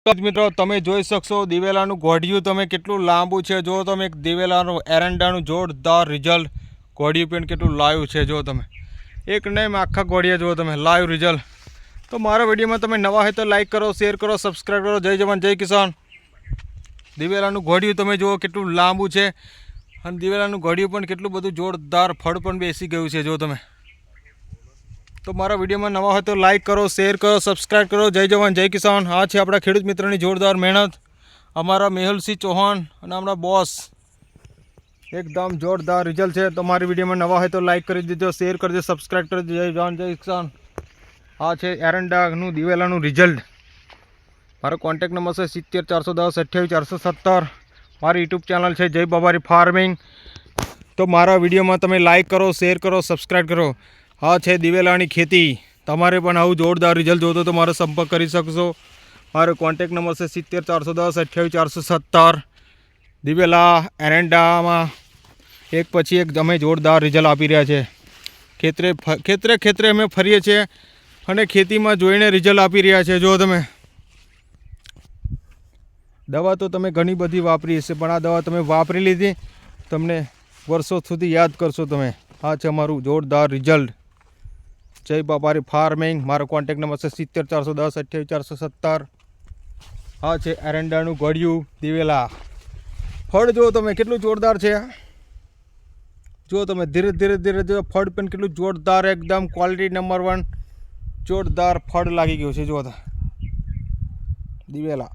મિત્રો તમે જોઈ શકશો દિવેલાનું ઘોડિયું તમે કેટલું લાંબુ છે। જો તમે દિવેલાનું એરંડાનું જોરદાર રિઝલ્ટ ઘોડિયું પણ કેટલું લાઈવ છે। જો તમે એક નહીં આખા ઘોડિયા જો તમે લાઈવ રિઝલ્ટ। તો મારા વિડીયોમાં તમે નવા હોય તો લાઈક કરો, શેર કરો, સબસ્ક્રાઈબ કરો। જય જવાન જય કિસાન। દિવેલાનું ઘોડિયું તમે જુઓ કેટલું લાંબુ છે અને દિવેલાનું ઘોડિયું પણ કેટલું બધું જોરદાર ફળ પણ બેસી ગયું છે। જો તમે તો મારા વિડીયોમાં નવા હોય તો લાઈક કરો, શેર કરો, સબસ્ક્રાઈબ કરો। જય જવાન જય કિસાન। આ છે આપણા ખેડૂત મિત્રની જોરદાર મહેનત, અમારા મેહુલસિંહ ચૌહાણ અને આપણા બોસ, એકદમ જોરદાર રિઝલ્ટ છે। તો મારી વિડીયોમાં નવા હોય તો લાઈક કરી દેજો, શેર કરજો, સબસ્ક્રાઈબ કરજો। જય જવાન જય કિસાન। આ છે એરંડાનું દિવેલાનું રિઝલ્ટ। મારો કોન્ટેક્ટ નંબર છે 70 410 28 417। મારી યુટ્યુબ ચેનલ છે જય બાબારી ફાર્મિંગ। તો મારા વિડીયોમાં તમે લાઈક કરો, શેર કરો, સબસ્ક્રાઈબ કરો। આ છે દિવેલાની ખેતી। તમારે પણ આવું જોરદાર રિઝલ્ટ જોતો તો મારો સંપર્ક કરી શકશો। મારો કોન્ટેક્ટ નંબર છે 70 410 28 417। દિવેલા એરંડામાં એક પછી એક અમે જોરદાર રિઝલ્ટ આપી રહ્યા છે। ખેતરે અમે ફરીએ છીએ અને ખેતીમાં જોઈને રિઝલ્ટ આપી રહ્યા છે। જો તમે દવા તો તમે ઘણી બધી વાપરી હશે, પણ આ દવા તમે વાપરી લીધી, તમને વર્ષો સુધી યાદ કરશો તમે। આ છે અમારું જોરદાર રિઝલ્ટ। જય બાબારી ફાર્મિંગ। મારો કોન્ટેક્ટ નંબર છે 70 410 28 417। આ છે એરંડાનું ઘોડિયું દિવેલા। ફળ જો તમે કેટલું જોરદાર છે। જો તમે ધીરે ધીરે જો ફળ પણ કેટલું જોરદાર, એકદમ ક્વોલિટી નંબર 1 જોરદાર ફળ લાગી ગયું છે। જો દિવેલા